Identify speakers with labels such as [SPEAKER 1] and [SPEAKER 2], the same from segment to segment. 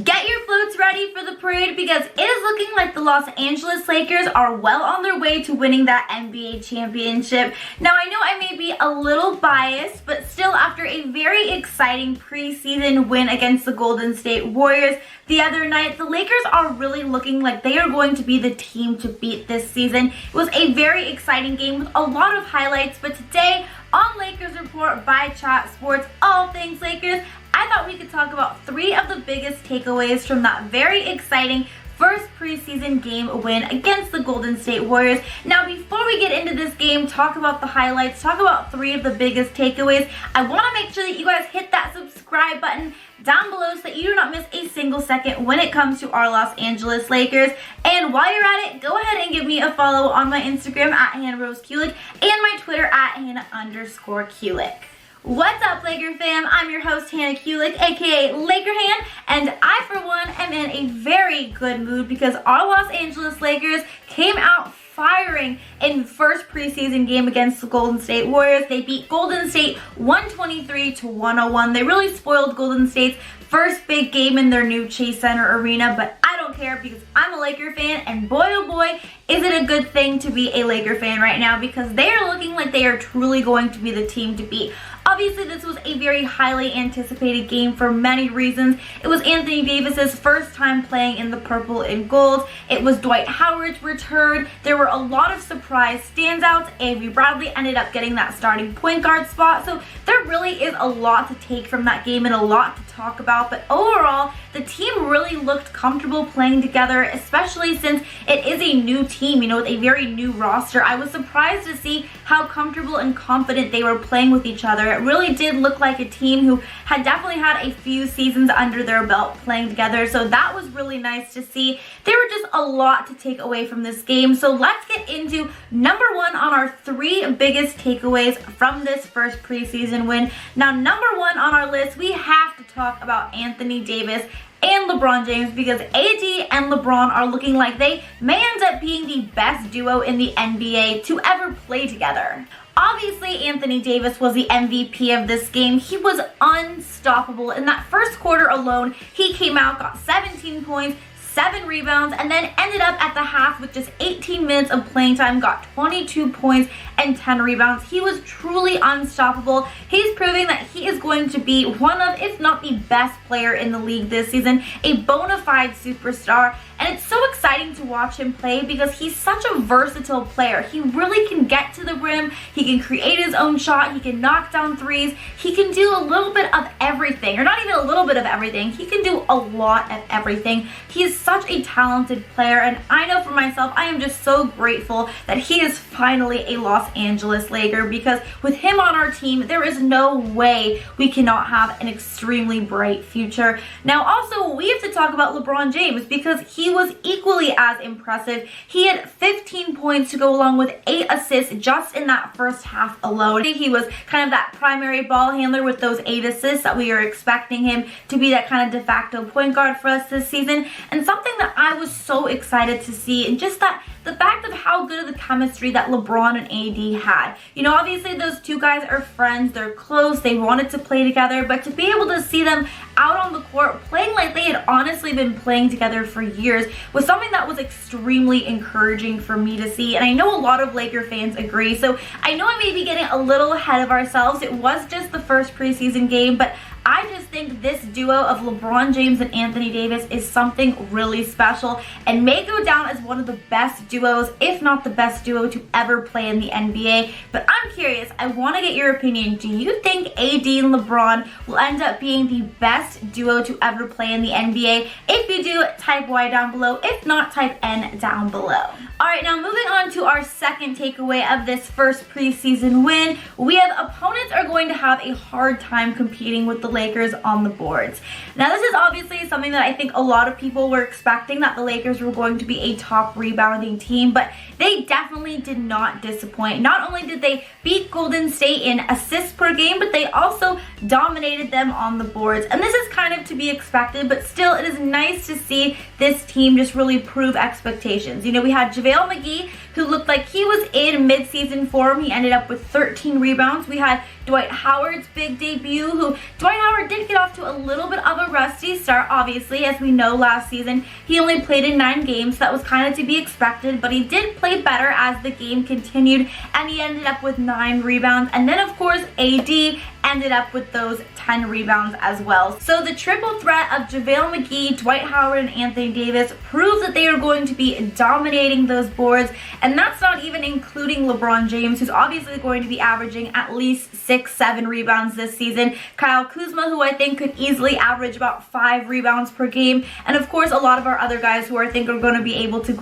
[SPEAKER 1] Get your floats ready for the parade because it is looking like the Los Angeles Lakers are well on their way to winning that NBA championship. Now, I know I may be a little biased, but still, after a very exciting preseason win against the Golden State Warriors the other night, the Lakers are really looking like they are going to be the team to beat this season. It was a very exciting game with a lot of highlights, but today on Lakers Report by Chat Sports, all things Lakers, I thought we could talk about 3 of the biggest takeaways from that very exciting first preseason game win against the Golden State Warriors. Now, before we get into this game, talk about the highlights, talk about 3 of the biggest takeaways, I want to make sure that you guys hit that subscribe button down below so that you do not miss a single second when it comes to our Los Angeles Lakers. And while you're at it, go ahead and give me a follow on my Instagram at HannahRoseKulik and my Twitter at Hannah_Kulik. What's up, Laker fam? I'm your host, Hannah Kulik, aka Laker Han, and I, for one, am in a very good mood because our Los Angeles Lakers came out firing in first preseason game against the Golden State Warriors. They beat Golden State 123-101. They really spoiled Golden State's first big game in their new Chase Center arena, but I don't care because I'm a Laker fan, and boy oh boy is it a good thing to be a Laker fan right now because they are looking like they are truly going to be the team to beat. Obviously, this was a very highly anticipated game for many reasons. It was Anthony Davis's first time playing in the purple and gold. It was Dwight Howard's return. There were a lot of surprise standouts. Avery Bradley ended up getting that starting point guard spot. So there really is a lot to take from that game and a lot to talk about. But overall, the team really looked comfortable playing together, especially since it is a new team, with a very new roster. I was surprised to see how comfortable and confident they were playing with each other. It really did look like a team who had definitely had a few seasons under their belt playing together, so that was really nice to see. There were just a lot to take away from this game, so let's get into number 1 on our 3 biggest takeaways from this first preseason win. Now, number 1 on our list, we have to talk about Anthony Davis and LeBron James because AD and LeBron are looking like they may end up being the best duo in the NBA to ever play together. Obviously, Anthony Davis was the MVP of this game. He was unstoppable. In that first quarter alone, he came out, got 17 points, 7 rebounds, and then ended up at the half with just 18 minutes of playing time, got 22 points and 10 rebounds. He was truly unstoppable. He's proving that he is going to be one of, if not the best player in the league this season, a bona fide superstar. And it's so exciting to watch him play because he's such a versatile player. He really can get to the rim, he can create his own shot, he can knock down threes, he can do a little bit of everything, or not even a little bit of everything, he can do a lot of everything. He is such a talented player, and I know for myself, I am just so grateful that he is finally a Los Angeles Laker because with him on our team, there is no way we cannot have an extremely bright future. Now, also, we have to talk about LeBron James because he was equally as impressive. He had 15 points to go along with 8 assists just in that first half alone. I think he was kind of that primary ball handler with those 8 assists that we are expecting him to be that kind of de facto point guard for us this season. And something that I was so excited to see, and just that the fact of how good of the chemistry that LeBron and AD had. Obviously those two guys are friends, they're close, they wanted to play together, but to be able to see them out on the court playing like they had honestly been playing together for years was something that was extremely encouraging for me to see, and I know a lot of Laker fans agree. So I know I may be getting a little ahead of ourselves. It was just the first preseason game, but I just think this duo of LeBron James and Anthony Davis is something really special and may go down as one of the best duos, if not the best duo to ever play in the NBA. But I'm curious, I want to get your opinion. Do you think AD and LeBron will end up being the best duo to ever play in the NBA? If you do, type Y down below. If not, type N down below. Alright, now moving on to our second takeaway of this first preseason win, we have opponents are going to have a hard time competing with the Lakers on the boards. Now, this is obviously something that I think a lot of people were expecting, that the Lakers were going to be a top rebounding team, but they definitely did not disappoint. Not only did they beat Golden State in assists per game, but they also dominated them on the boards. And this is kind of to be expected, but still, it is nice to see this team just really prove expectations. We had JaVale McGee who looked like he was in mid-season form. He ended up with 13 rebounds. We had Dwight Howard's big debut, who Dwight Howard did get off to a little bit of a rusty start, obviously. As we know, last season he only played in 9 games. That was kind of to be expected, but he did play better as the game continued, and he ended up with 9 rebounds. And then, of course, AD ended up with those 10 rebounds as well. So the triple threat of JaVale McGee, Dwight Howard, and Anthony Davis proves that they are going to be dominating those boards, and that's not even including LeBron James, who's obviously going to be averaging at least 6-7 rebounds this season. Kyle Kuzma, who I think could easily average about 5 rebounds per game, and of course a lot of our other guys who I think are going to be able to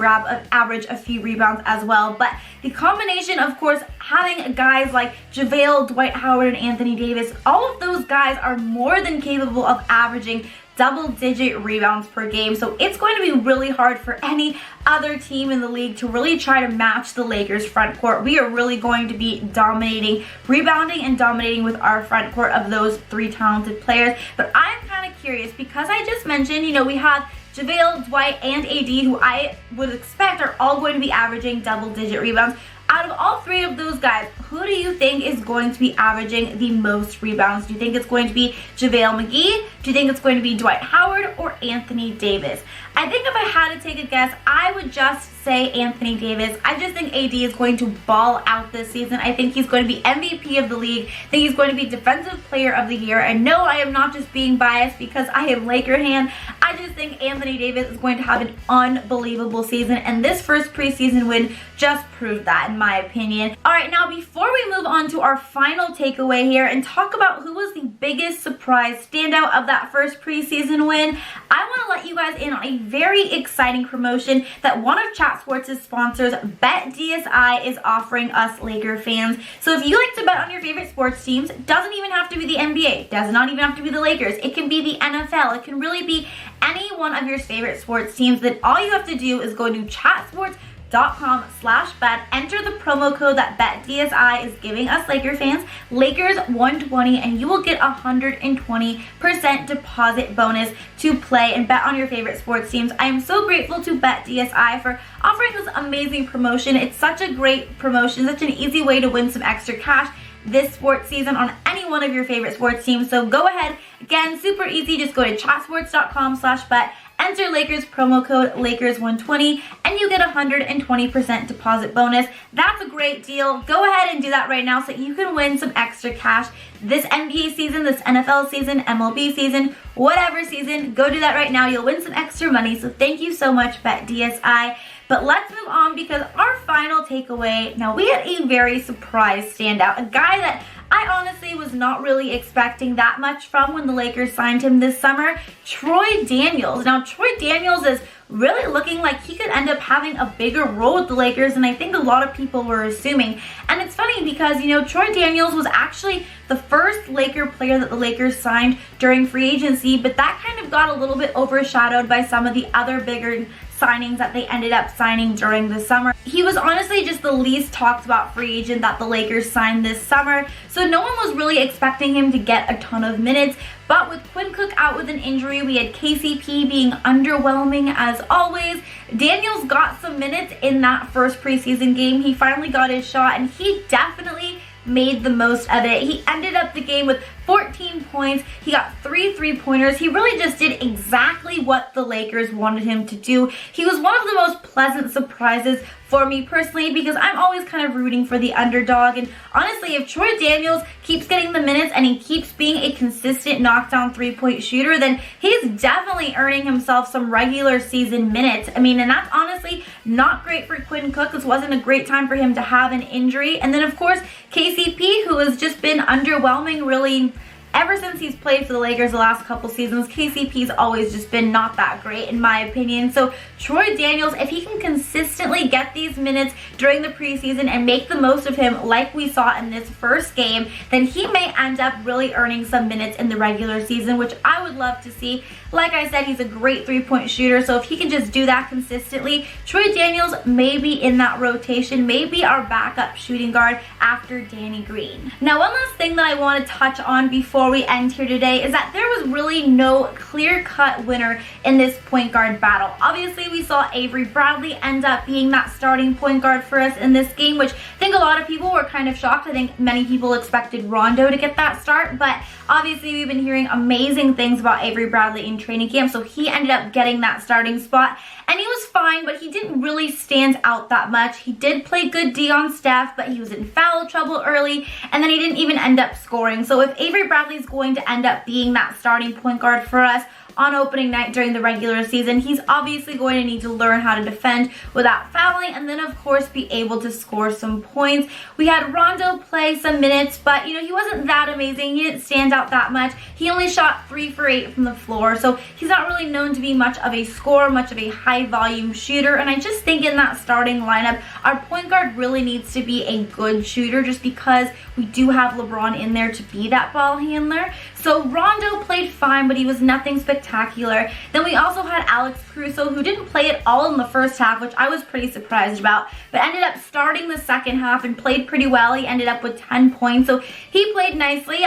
[SPEAKER 1] average a few rebounds as well. But the combination, of course, having guys like JaVale, Dwight Howard, and Anthony Davis, all of those guys are more than capable of averaging double-digit rebounds per game. So it's going to be really hard for any other team in the league to really try to match the Lakers front court. We are really going to be dominating, rebounding and dominating with our front court of those 3 talented players. But I'm kind of curious because I just mentioned, you know, we have JaVale, Dwight, and AD, who I would expect are all going to be averaging double-digit rebounds. Out of all 3 of those guys, who do you think is going to be averaging the most rebounds? Do you think it's going to be JaVale McGee? Do you think it's going to be Dwight Howard or Anthony Davis? I think if I had to take a guess, I would just say Anthony Davis. I just think AD is going to ball out this season. I think he's going to be MVP of the league. I think he's going to be Defensive Player of the Year. And no, I am not just being biased because I am Laker fan. I just think Anthony Davis is going to have an unbelievable season, and this first preseason win just proved that, in my opinion. All right, now before we move on to our final takeaway here and talk about who was the biggest surprise standout of that first preseason win, I want to let you guys in on a very exciting promotion that one of Chat Sports' sponsors, BetDSI, is offering us Laker fans. So if you like to bet on your favorite sports teams, it doesn't even have to be the NBA, does not even have to be the Lakers, it can be the NFL, it can really be any one of your favorite sports teams. Then all you have to do is go to chatsports.com/bet, enter the promo code that BetDSI is giving us Laker fans, Lakers120, and you will get 120% deposit bonus to play and bet on your favorite sports teams. I am so grateful to BetDSI for offering this amazing promotion. It's such a great promotion, such an easy way to win some extra cash this sports season on any one of your favorite sports teams. So go ahead, again, super easy, just go to chatsports.com/bet, enter Lakers promo code Lakers120, and you get 120% deposit bonus. That's a great deal. Go ahead and do that right now so you can win some extra cash this NBA season, this NFL season, MLB season, whatever season. Go do that right now. You'll win some extra money. So thank you so much, BetDSI. But let's move on because our final takeaway, now we had a very surprise standout, a guy that I honestly was not really expecting that much from when the Lakers signed him this summer, Troy Daniels. Now, Troy Daniels is really looking like he could end up having a bigger role with the Lakers than I think a lot of people were assuming. And it's funny because, you know, Troy Daniels was actually the first Laker player that the Lakers signed during free agency, but that kind of got a little bit overshadowed by some of the other bigger signings that they ended up signing during the summer. He was honestly just the least talked about free agent that the Lakers signed this summer, so no one was really expecting him to get a ton of minutes. But with Quinn Cook out with an injury, we had KCP being underwhelming as always. Daniels got some minutes in that first preseason game. He finally got his shot, and he definitely made the most of it. He ended up the game with 14 points. He got 3 3-pointers. He really just did exactly what the Lakers wanted him to do. He was one of the most pleasant surprises for me personally because I'm always kind of rooting for the underdog. And honestly, if Troy Daniels keeps getting the minutes and he keeps being a consistent knockdown 3-point shooter, then he's definitely earning himself some regular season minutes. I mean, and that's honestly not great for Quinn Cook. This wasn't a great time for him to have an injury. And then, of course, KCP, who has just been underwhelming really ever since he's played for the Lakers the last couple seasons. KCP's always just been not that great in my opinion. So Troy Daniels, if he can consistently get these minutes during the preseason and make the most of him like we saw in this first game, then he may end up really earning some minutes in the regular season, which I would love to see. Like I said, he's a great 3-point shooter, so if he can just do that consistently, Troy Daniels may be in that rotation, may be our backup shooting guard after Danny Green. Now, one last thing that I want to touch on before before we end here today is that there was really no clear-cut winner in this point guard battle. Obviously, we saw Avery Bradley end up being that starting point guard for us in this game, which I think a lot of people were kind of shocked. I think many people expected Rondo to get that start, but obviously we've been hearing amazing things about Avery Bradley in training camp, so he ended up getting that starting spot, and he was fine, but he didn't really stand out that much. He did play good D on Steph, but he was in foul trouble early, and then he didn't even end up scoring. So if Avery Bradley is going to end up being that starting point guard for us on opening night during the regular season, he's obviously going to need to learn how to defend without fouling, and then of course be able to score some points. We had Rondo play some minutes, but he wasn't that amazing. He didn't stand out that much. He only shot 3 for 8 from the floor, so he's not really known to be much of a scorer, much of a high volume shooter, and I just think in that starting lineup, our point guard really needs to be a good shooter just because we do have LeBron in there to be that ball handler. So Rondo played fine, but he was nothing spectacular. Then we also had Alex Caruso, who didn't play at all in the first half, which I was pretty surprised about, but ended up starting the second half and played pretty well. He ended up with 10 points, so he played nicely.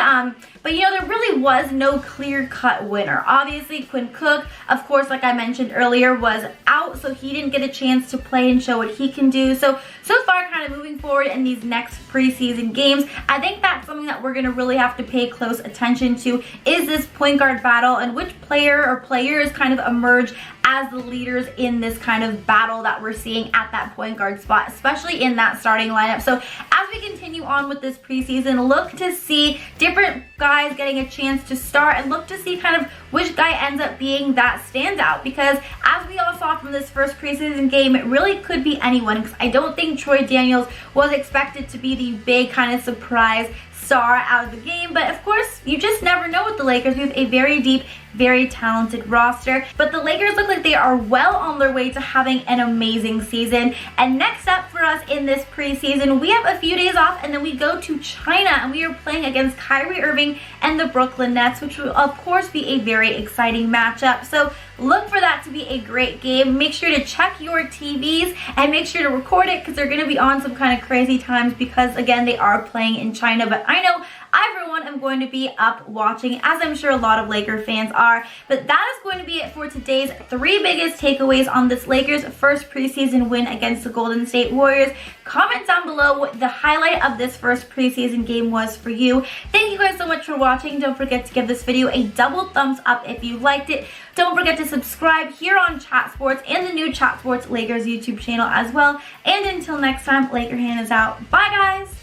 [SPEAKER 1] But there really was no clear-cut winner. Obviously, Quinn Cook, of course, like I mentioned earlier, was out, so he didn't get a chance to play and show what he can do. So far, kind of moving forward in these next preseason games, I think that's something that we're going to really have to pay close attention to, is this point guard battle and which player or players kind of emerge as the leaders in this kind of battle that we're seeing at that point guard spot, especially in that starting lineup. So as we continue on with this preseason, look to see different guys getting a chance to start and look to see kind of which guy ends up being that standout, because as we all saw from this first preseason game, it really could be anyone, because I don't think Troy Daniels was expected to be the big kind of surprise star out of the game, but of course you just never know with the Lakers. We have a very deep, very talented roster, but the Lakers look like they are well on their way to having an amazing season. And next up for us in this preseason, we have a few days off and then we go to China and we are playing against Kyrie Irving and the Brooklyn Nets, which will of course be a very exciting matchup. So look for that to be a great game. Make sure to check your TVs and make sure to record it, because they're going to be on some kind of crazy times, because again, they are playing in China. But I know I, for one, am going to be up watching, as I'm sure a lot of Laker fans are. But that is going to be it for today's 3 biggest takeaways on this Lakers first preseason win against the Golden State Warriors. Comment down below what the highlight of this first preseason game was for you. Thank you guys so much for watching. Don't forget to give this video a double thumbs up if you liked it. Don't forget to subscribe here on Chat Sports and the new Chat Sports Lakers YouTube channel as well. And until next time, Laker Hannah is out. Bye, guys!